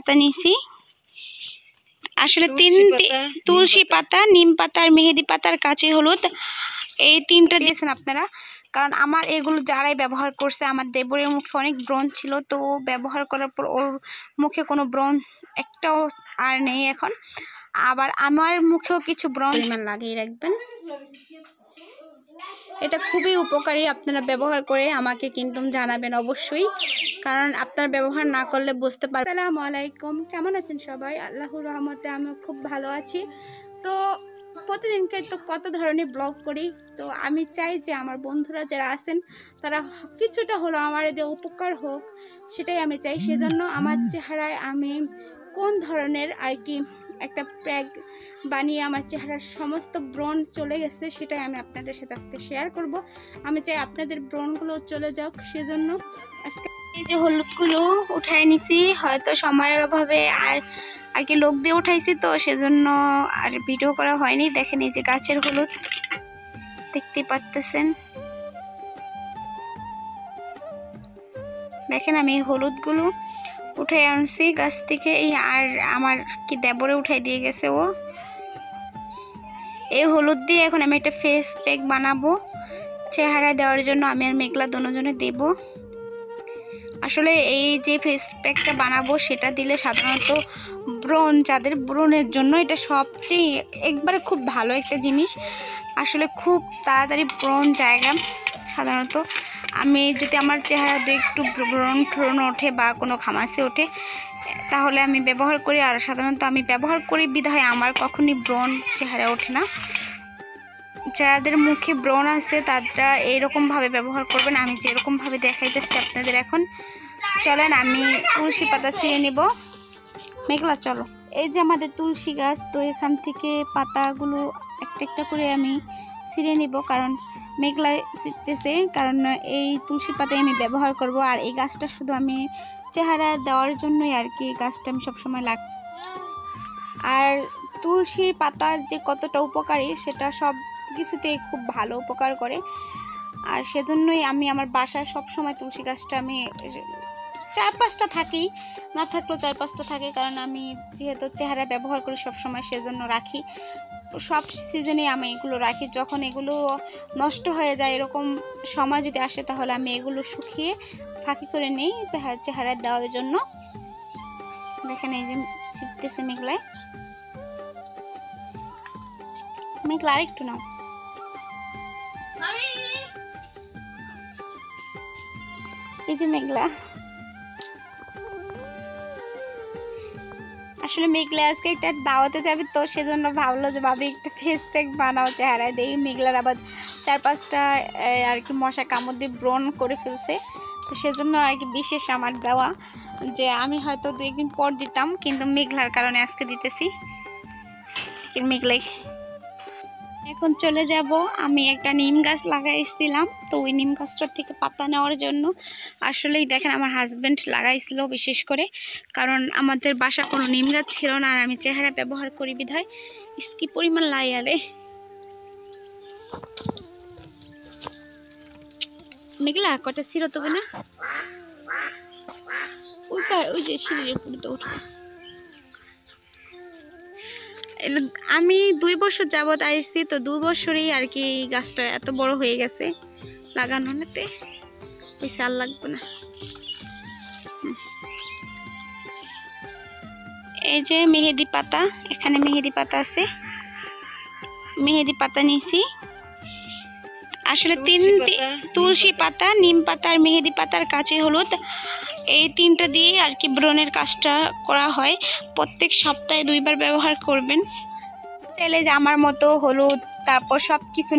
পাতা নিছি। আসলে তুলসী পাতা, নিম পাতা আর মেহেদি পাতার কাঁচি হলুদ এই তিনটা দিয়েছেন আপনারা। কারণ আমার এগুলো যারাই ব্যবহার করছে, আমার দেবরের মুখে অনেক ব্রণ ছিল, তো ব্যবহার করার পর ওর মুখে কোনো ব্রণ একটাও আর নেই এখন। আবার আমার মুখেও কিছু ব্রণ লাগিয়ে রাখবেন। এটা খুবই উপকারী, আপনারা ব্যবহার করে আমাকে কিন্তু জানাবেন অবশ্যই, কারণ আপনারা ব্যবহার না করলে বুঝতে পারবেন। আসসালামু আলাইকুম, কেমন আছেন সবাই? আল্লাহর রহমতে আমি খুব ভালো আছি। তো প্রতিদিনকে তো কত ধরনের ব্লগ করি, তো আমি চাই যে আমার বন্ধুরা যারা আছেন তারা কিছুটা হলো আমার এদের উপকার হোক, সেটাই আমি চাই। সেজন্য আমার চেহারায় আমি কোন ধরনের আর কি একটা প্যাক বানিয়ে আমার চেহারার সমস্ত ব্রণ চলে গেছে সেটাই আমি আপনাদের সাথে আজকে শেয়ার করব। আমি চাই আপনাদের ব্রণগুলো চলে যাক, সেজন্য আজকে এই যে হলুদগুলো উঠাই নিছি, হয়তো সময়ের অভাবে আর কি লোক দিয়ে উঠাইছি, তো সেজন্য আর ভিডিও করা হয়নি। দেখেন এই যে গাছের হলুদ দেখতে পাচ্ছেন, দেখেন আমি এই হলুদগুলো উঠাই আনছি গাছ থেকে। এই আর আমার কি দেবরে উঠাই দিয়ে গেছে ও। এই হলুদ দিয়ে এখন আমি একটা ফেস প্যাক বানাবো চেহারা দেওয়ার জন্য। আমি আর মেঘলা দুজনে দেব। আসলে এই যে ফেস প্যাকটা বানাবো সেটা দিলে সাধারণত ব্রণ, যাদের ব্রণের জন্য এটা সবচেয়ে একবারে খুব ভালো একটা জিনিস। আসলে খুব তাড়াতাড়ি ব্রণ জায়গা। সাধারণত আমি যদি আমার চেহারা একটু ব্রণ ওঠে বা কোনো ঘামাচি ওঠে তাহলে আমি ব্যবহার করি, আর সাধারণত আমি ব্যবহার করি বিধায় আমার কখনই ব্রণ চেহারা ওঠে না। যাদের মুখে ব্রণ আছে তারা এইরকমভাবে ব্যবহার করবেন, আমি যেরকমভাবে দেখাইতেছি আপনাদের। এখন চলেন আমি তুলসী পাতা ছিঁড়ে নেব। মেঘলা চলো। এই যে আমাদের তুলসী গাছ, তো এখান থেকে পাতাগুলো একটা একটা করে আমি ছিঁড়ে নিব, কারণ মেঘলা ছিঁড়তেছে, কারণ এই তুলসী পাতায় আমি ব্যবহার করব। আর এই গাছটা শুধু আমি চেহারা দেওয়ার জন্যই আর কি, গাছটা আমি সবসময় আর তুলসী পাতার যে কতটা উপকারী সেটা সব কিছুতেই খুব ভালো উপকার করে। আর সেজন্যই আমি আমার বাসায় সবসময় তুলসী গাছটা আমি 4-5টা থাকি, না থাকলেও 4-5টা থাকে, কারণ আমি যেহেতু চেহারা ব্যবহার করি সবসময় সেজন্য রাখি। সব সিজনে আমি এগুলো রাখি। যখন এগুলো নষ্ট হয়ে যায় এরকম সময় যদি আসে তাহলে আমি এগুলো শুকিয়ে ফাঁকি করে নিই চেহারা দেওয়ার জন্য। দেখেন এই যে ছিটতেছে মেঘলায়। মেঘলা আর একটু নাও। এই যে মেঘলা, আসলে মেঘলা আজকে একটা দাওয়াতে যাবে, তো সেজন্য ভাবলো যে ভাবি একটা ফেস প্যাক বানাও চেহারায় দেই। মেঘলার আবার 4-5টা আর কি মশা কামড় দিয়ে ব্রণ করে ফেলছে, তো সেজন্য আর কি বিশেষ আমার দেওয়া, যে আমি হয়তো 2 দিন পর দিতাম, কিন্তু মেঘলার কারণে আজকে দিতেছি। মেঘলাই এখন চলে যাব। আমি একটা নিম গাছ লাগাইছিলাম, তো ওই নিম গাছটার থেকে পাতা নেওয়ার জন্য। আসলেই দেখেন আমার হাজব্যান্ড লাগাইছিল বিশেষ করে, কারণ আমাদের বাসা কোনো নিম গাছ ছিল না, আর আমি চেহারা ব্যবহার করি বিধায় কি পরিমাণ লাই আরে। মেঘলা কটা ছিল তবে না, ওই যে সিঁড়ির উপরে তো উঠে। আমি 2 বছর যাবত আইছি, তো 2 বছরেই আর কি গাছটা এত বড় হয়ে গেছে লাগানো নাতে বেশি আর লাগবে না। এই যে মেহেদি পাতা, এখানে মেহেদি পাতা আছে, মেহেদি পাতা নিছি। আসলে তুলসী পাতা, নিম পাতা আর মেহেদি পাতার কাঁচি হলুদ এই 3টা দিয়ে আর কি ব্রণের কাজটা করা হয়। প্রত্যেক সপ্তাহে 2 বার ব্যবহার করবেন। চাইলে যে আমার মতো হলুদ তারপর সব কিছু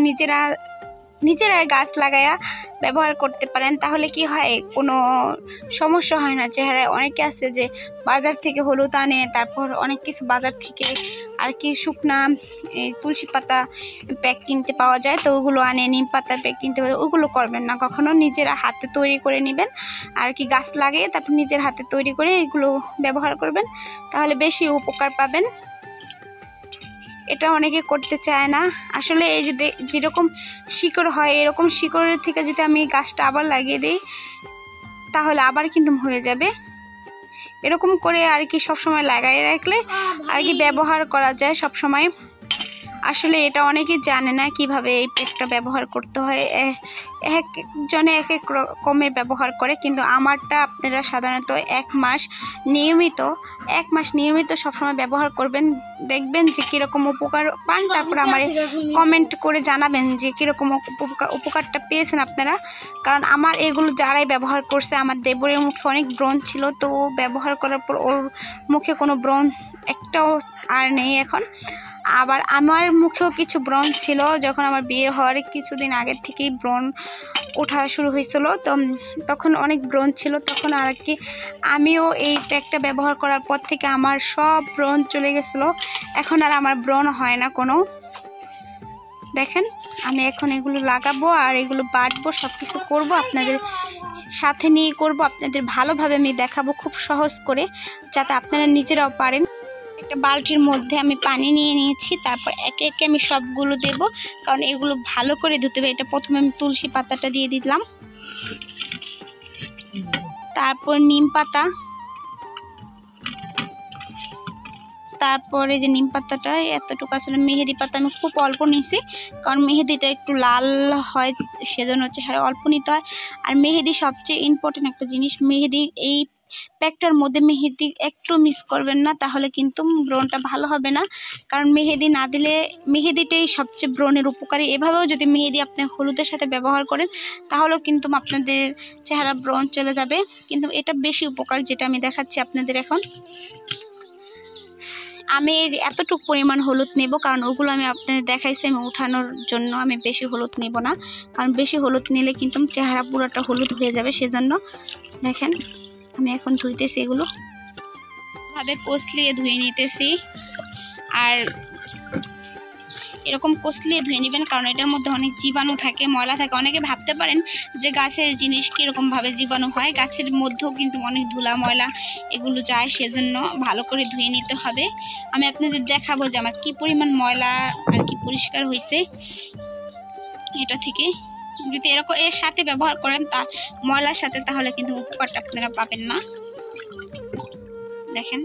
নিজেরাই গাছ লাগায়া ব্যবহার করতে পারেন, তাহলে কি হয় কোনো সমস্যা হয় না চেহারায়। অনেকে আছে যে বাজার থেকে হলুদ আনে, তারপর অনেক কিছু বাজার থেকে আর কি শুকনা তুলসী পাতা প্যাক কিনতে পাওয়া যায়, তো ওগুলো আনে, নিম পাতার প্যাক কিনতে পারে, ওগুলো করবেন না কখনো। নিজেরা হাতে তৈরি করে নেবেন আর কি, গাছ লাগিয়ে তারপর নিজের হাতে তৈরি করে এগুলো ব্যবহার করবেন, তাহলে বেশি উপকার পাবেন। এটা অনেকে করতে চায় না। আসলে এই যে যেরকম শিকড় হয় এরকম শিকড়ের থেকে যদি আমি গাছটা আবার লাগিয়ে দিই তাহলে আবার কিন্তু হয়ে যাবে। এরকম করে আর কি সবসময় লাগাই রাখলে আর কি ব্যবহার করা যায় সব সময়। আসলে এটা অনেকেই জানে না কিভাবে এই প্যাকটা ব্যবহার করতে হয়, এক একজনে এক এক রকমের ব্যবহার করে, কিন্তু আমারটা আপনারা সাধারণত এক মাস নিয়মিত সবসময় ব্যবহার করবেন, দেখবেন যে কীরকম উপকার পান। তারপর আমার কমেন্ট করে জানাবেন যে কীরকম উপকারটা পেয়েছেন আপনারা। কারণ আমার এগুলো যারাই ব্যবহার করছে, আমার দেবরের মুখে অনেক ব্রণ ছিল, তো ও ব্যবহার করার পর ওর মুখে কোনো ব্রণ একটাও আর নেই এখন। আবার আমার মুখেও কিছু ব্রণ ছিল, যখন আমার বিয়ে হওয়ার কিছুদিন আগের থেকেই ব্রণ ওঠা শুরু হয়েছিল, তো তখন অনেক ব্রণ ছিল। তখন আর কি আমিও এই প্যাকটা ব্যবহার করার পর থেকে আমার সব ব্রণ চলে গেছিলো, এখন আর আমার ব্রণ হয় না কোনো। দেখেন আমি এখন এগুলো লাগাবো আর এগুলো বাটবো, সব কিছু করবো, আপনাদের সাথে নিয়ে করব, আপনাদের ভালোভাবে আমি দেখাবো খুব সহজ করে, যাতে আপনারা নিজেরাও পারেন। একটা বালতির মধ্যে আমি পানি নিয়ে নিয়েছি, তারপর একে একে আমি সবগুলো দেব, কারণ এগুলো ভালো করে ধুতে হবে। এটা প্রথমে আমি তুলসী পাতাটা দিয়ে দিলাম, তারপর নিম পাতা, তারপরে যে নিম পাতাটা এতটুকু আসলে মেহেদি পাতা আমি খুব অল্প নিয়েছি, কারণ মেহেদিটা একটু লাল হয় সেজন্য চেহারা অল্প নিতে হয়। আর মেহেদি সবচেয়ে ইম্পর্টেন্ট একটা জিনিস, মেহেদি এই প্যাকটার মধ্যে মেহেদি একটু মিস করবেন না, তাহলে কিন্তু ব্রণটা ভালো হবে না। কারণ মেহেদি না দিলে, মেহেদিটাই সবচেয়ে ব্রণের উপকারী। এভাবেও যদি মেহেদি আপনি হলুদের সাথে ব্যবহার করেন তাহলেও কিন্তু আপনাদের চেহারা ব্রণ চলে যাবে, কিন্তু এটা বেশি উপকার যেটা আমি দেখাচ্ছি আপনাদের এখন। আমি এই যে এতটুকু পরিমাণ হলুদ নেব, কারণ ওগুলো আমি আপনাদের দেখাইছি আমি উঠানোর জন্য, আমি বেশি হলুদ নেব না, কারণ বেশি হলুদ নিলে কিন্তু চেহারা পুরোটা হলুদ হয়ে যাবে, সেজন্য। দেখেন আমি এখন ধুইতেছি, এগুলো ভাবে কষলিয়ে ধুয়ে নিতেছি। আর এরকম কষলিয়ে ধুয়ে নেবেন, কারণ এটার মধ্যে অনেক জীবাণু থাকে, ময়লা থাকে। অনেকে ভাবতে পারেন যে গাছের জিনিস কীরকমভাবে জীবাণু হয়, গাছের মধ্যেও কিন্তু অনেক ধুলা ময়লা এগুলো যায়, সেজন্য ভালো করে ধুয়ে নিতে হবে। আমি আপনাদের দেখাবো যে আমার কি পরিমাণ ময়লা আর কি পরিষ্কার হয়েছে এটা থেকে। যদি এরকম এর সাথে ব্যবহার করেন তা ময়লার সাথে, তাহলে কিন্তু উপকারটা আপনারা পাবেন না। দেখেন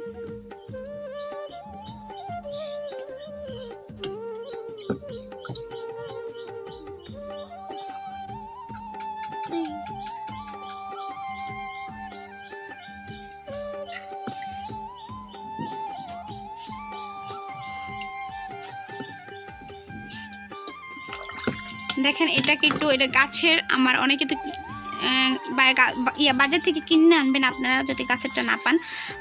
দেখেন এটা কিন্তু এটা গাছের, আমার অনেকে তো বাজার থেকে কিনে আনবেন আপনারা, যদি গাছেরটা না পান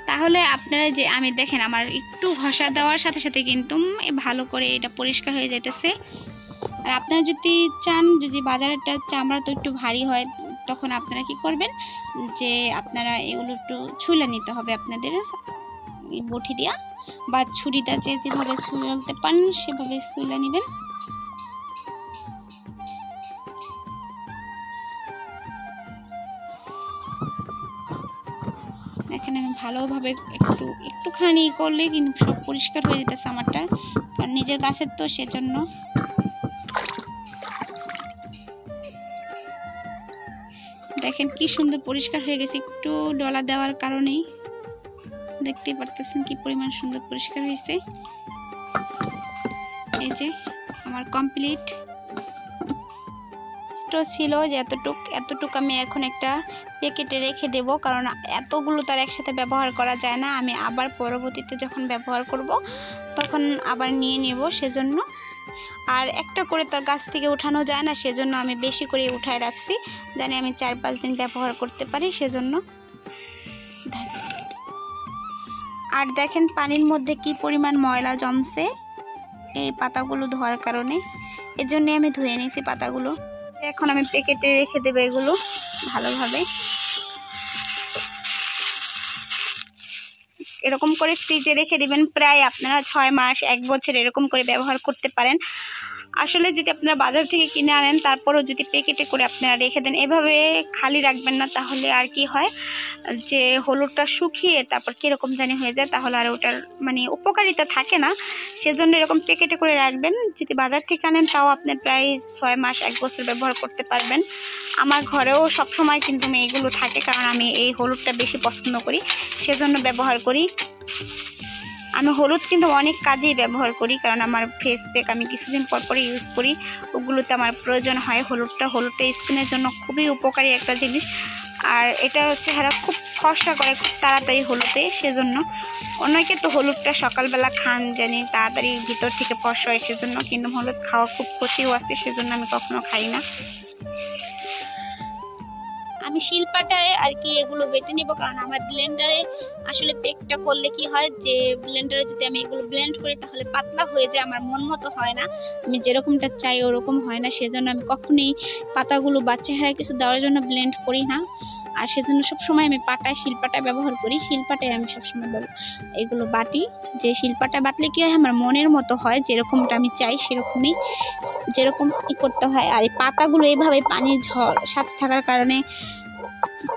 তাহলে আপনারা যে আমি দেখেন আমার একটু ঘষা দেওয়ার সাথে সাথে কিন্তু ভালো করে এটা পরিষ্কার হয়ে যাইতেছে। আর আপনারা যদি চান, যদি বাজারেরটা চামড়া তো একটু ভারী হয়, তখন আপনারা কি করবেন যে আপনারা এগুলো একটু ছুলে নিতে হবে আপনাদের বটি দিয়া, বা ছুরিটা যেভাবে ছুলতে পান সেভাবে ছুলে নেবেন। এখানে আমি ভালোভাবে একটুখানি করলে কিন্তু সব পরিষ্কার হয়ে যেতেছে আমারটা, কারণ নিজের গাছের তো, সেজন্য। দেখেন কি সুন্দর পরিষ্কার হয়ে গেছে, একটু ডলা দেওয়ার কারণেই দেখতেই পারতেছেন কি পরিমাণ সুন্দর পরিষ্কার হয়েছে। এই যে আমার কমপ্লিট ছিল যে এতটুক আমি এখন একটা প্যাকেটে রেখে দেব, কারণ এতগুলো তার একসাথে ব্যবহার করা যায় না। আমি আবার পরবর্তীতে যখন ব্যবহার করব তখন আবার নিয়ে নেব, সেজন্য। আর একটা করে তার গাছ থেকে উঠানো যায় না, সেজন্য আমি বেশি করে উঠায় রাখছি, জানি আমি 4-5 দিন ব্যবহার করতে পারি, সেজন্য। আর দেখেন পানির মধ্যে কি পরিমাণ ময়লা জমছে এই পাতাগুলো ধোয়ার কারণে, এজন্য আমি ধুয়ে নিয়েছি পাতাগুলো। এখন আমি প্যাকেটে রেখে দেবো এগুলো ভালোভাবে, এরকম করে ফ্রিজে রেখে দিবেন। প্রায় আপনারা 6 মাস 1 বছর এরকম করে ব্যবহার করতে পারেন। আসলে যদি আপনারা বাজার থেকে কিনে আনেন তারপরেও যদি প্যাকেটে করে আপনারা রেখে দেন, এভাবে খালি রাখবেন না, তাহলে আর কি হয় যে হলুদটা শুকিয়ে তারপর কীরকম জানি হয়ে যায়, তাহলে আর ওটার মানে উপকারিতা থাকে না। সেজন্য এরকম প্যাকেটে করে রাখবেন। যদি বাজার থেকে আনেন তাও আপনি প্রায় 6 মাস 1 বছর ব্যবহার করতে পারবেন। আমার ঘরেও সবসময় কিন্তু এগুলো থাকে, কারণ আমি এই হলুদটা বেশি পছন্দ করি, সেজন্য ব্যবহার করি। আমি হলুদ কিন্তু অনেক কাজেই ব্যবহার করি, কারণ আমার ফেস প্যাক আমি কিছুদিন পর পরে ইউজ করি, ওগুলোতে আমার প্রয়োজন হয় হলুদটা স্কিনের জন্য খুবই উপকারী একটা জিনিস। আর এটা চেহারা খুব ফর্সা করে খুব তাড়াতাড়ি হলুদে, সেজন্য অনেকে তো হলুদটা সকালবেলা খান জানি তাড়াতাড়ি ভিতর থেকে ফর্সা হয়, সেজন্য কিন্তু হলুদ খাওয়া খুব ক্ষতিও আছে, সেজন্য আমি কখনো খাই না। আমি শিলপাটায় আর কি এগুলো বেটে নিব, কারণ আমার ব্লেন্ডারে আসলে পেকটা করলে কি হয় যে ব্লেন্ডারে যদি আমি এগুলো ব্লেন্ড করি তাহলে পাতলা হয়ে যায়, আমার মন মতো হয় না, আমি যেরকমটা চাই ওরকম হয় না। সেজন্য আমি কখনোই পাতাগুলো বা চেহারায় কিছু দেওয়ার জন্য ব্লেন্ড করি না, আর সেজন্য সবসময় আমি শিলপাটায় ব্যবহার করি। শিলপাটায় আমি সবসময় এগুলো বাটি, যে শিলপাটা বাটলে কি হয় আমার মনের মতো হয়, যেরকমটা আমি চাই সেরকমই যেরকম করতে হয়। আর এই পাতাগুলো এইভাবে পানির সাথে থাকার কারণে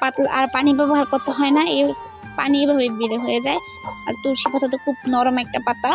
পাতলা আর পানি ব্যবহার করতে হয় না, এই পানি এভাবে বের হয়ে যায়। আর তুলসী পাতা তো খুব নরম একটা পাতা।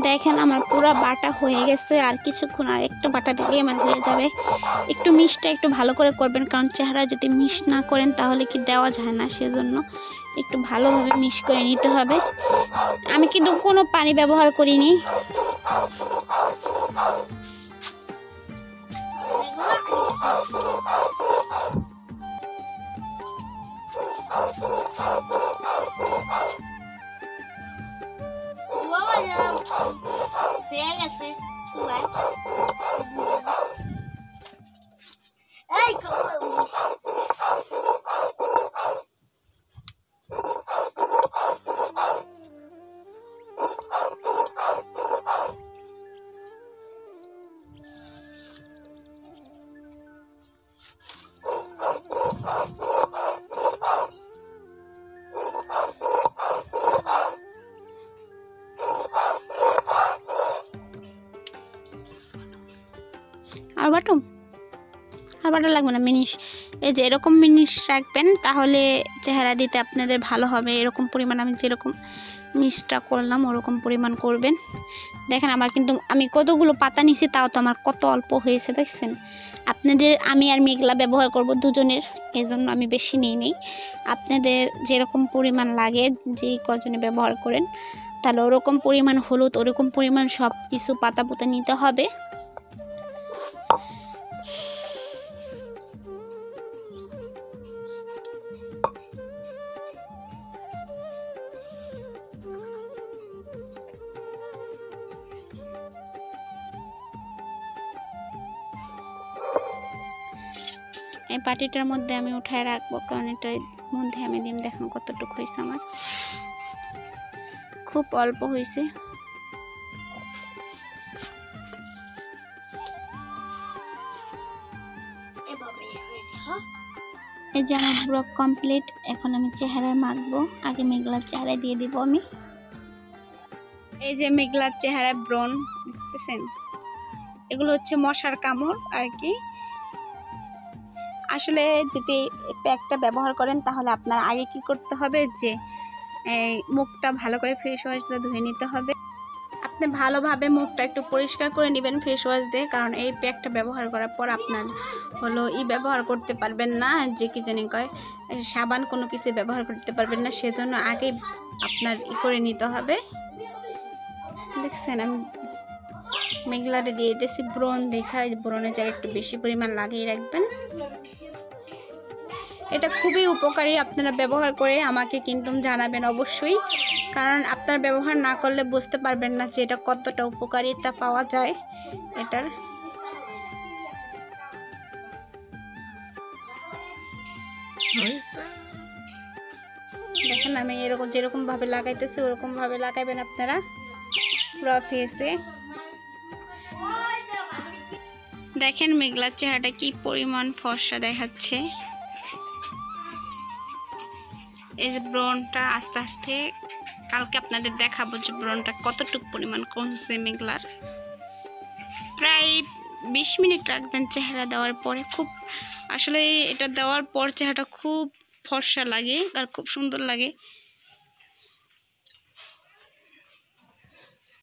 দেখেন আমার পুরো বাটা হয়ে গেছে, আর কিছুক্ষণ আর একটু বাটা দিলেই আমার হয়ে যাবে। একটু মিষ্টি একটু ভালো করে করবেন, কারণ চেহারা যদি মিক্স না করেন তাহলে কি দেওয়া যায় না, সেজন্য একটু ভালোভাবে মিক্স করে নিতে হবে। আমি কিন্তু কোনো পানি ব্যবহার করিনি। আর বাটা লাগবে না, মিনিশ এই যে এরকম মিনিশ রাখবেন, তাহলে চেহারা দিতে আপনাদের ভালো হবে। এরকম পরিমাণ আমি যেরকম মিক্সটা করলাম ওরকম পরিমাণ করবেন। দেখেন আমার কিন্তু আমি কতগুলো পাতা নিছি, তাও তো আমার কত অল্প হয়েছে দেখছেন। আপনাদের আমি আর মেঘলা ব্যবহার করব দুজনের, এই জন্য আমি বেশি নিই। আপনাদের যেরকম পরিমাণ লাগে যে কজনে ব্যবহার করেন, তাহলে ওরকম পরিমাণ হলুদ ওরকম পরিমাণ সব কিছু পাতা পুতা নিতে হবে। এই পাটিটার মধ্যে আমি উঠায় রাখবো, কারণ এটার মধ্যে আমি দিম। দেখুন কতটুকু হয়েছে, আমার খুব অল্প হয়েছে। এই যে আমার পুরো কমপ্লিট। এখন আমি চেহারায় মাখবো। আগে মেঘলার চেহারায় দিয়ে দিব আমি। এই যে মেঘলার চেহারায় ব্রণ দেখতেছেন, এগুলো হচ্ছে মশার কামড় আর কি। আসলে যদি প্যাকটা ব্যবহার করেন তাহলে আপনার আগে কি করতে হবে যে মুখটা ভালো করে ফেস ওয়াশ দিয়ে ধুয়ে নিতে হবে। আপনি আপনি ভালোভাবে মুখটা একটু পরিষ্কার করে নেবেন ফেস ওয়াশ দিয়ে, কারণ এই প্যাকটা ব্যবহার করার পর আপনার হলো ব্যবহার করতে পারবেন না, যে কি জানি কয় সাবান কোনো কিছু ব্যবহার করতে পারবেন না। সেজন্য আগে আপনার করে নিতে হবে। দেখছেন আমি মেঘলাটা দিয়ে দিতেছি ব্রণ দেখা, ব্রণের জায়গায় একটু বেশি পরিমাণ লাগিয়ে রাখবেন। এটা খুবই উপকারী, আপনারা ব্যবহার করে আমাকে কিন্তু জানাবেন অবশ্যই, কারণ আপনার ব্যবহার না করলে বুঝতে পারবেন না যে এটা কতটা উপকারিতা পাওয়া যায় এটার। দেখেন আমি এরকম যেরকম ভাবে লাগাইতেছি ওরকম ভাবে লাগাবেন আপনারা পুরো ফেসে। দেখেন মেঘলার চেহারাটা কি পরিমাণ ফর্সা দেখাচ্ছে। এই যে ব্রণটা আস্তে আস্তে কালকে আপনাদের দেখাবো যে ব্রণটা কতটুকু পরিমাণ কমছে মেঘলার। প্রায় 20 মিনিট রাখবেন চেহারা দেওয়ার পরে। খুব আসলে এটা দেওয়ার পর চেহারাটা খুব ফর্সা লাগে আর খুব সুন্দর লাগে।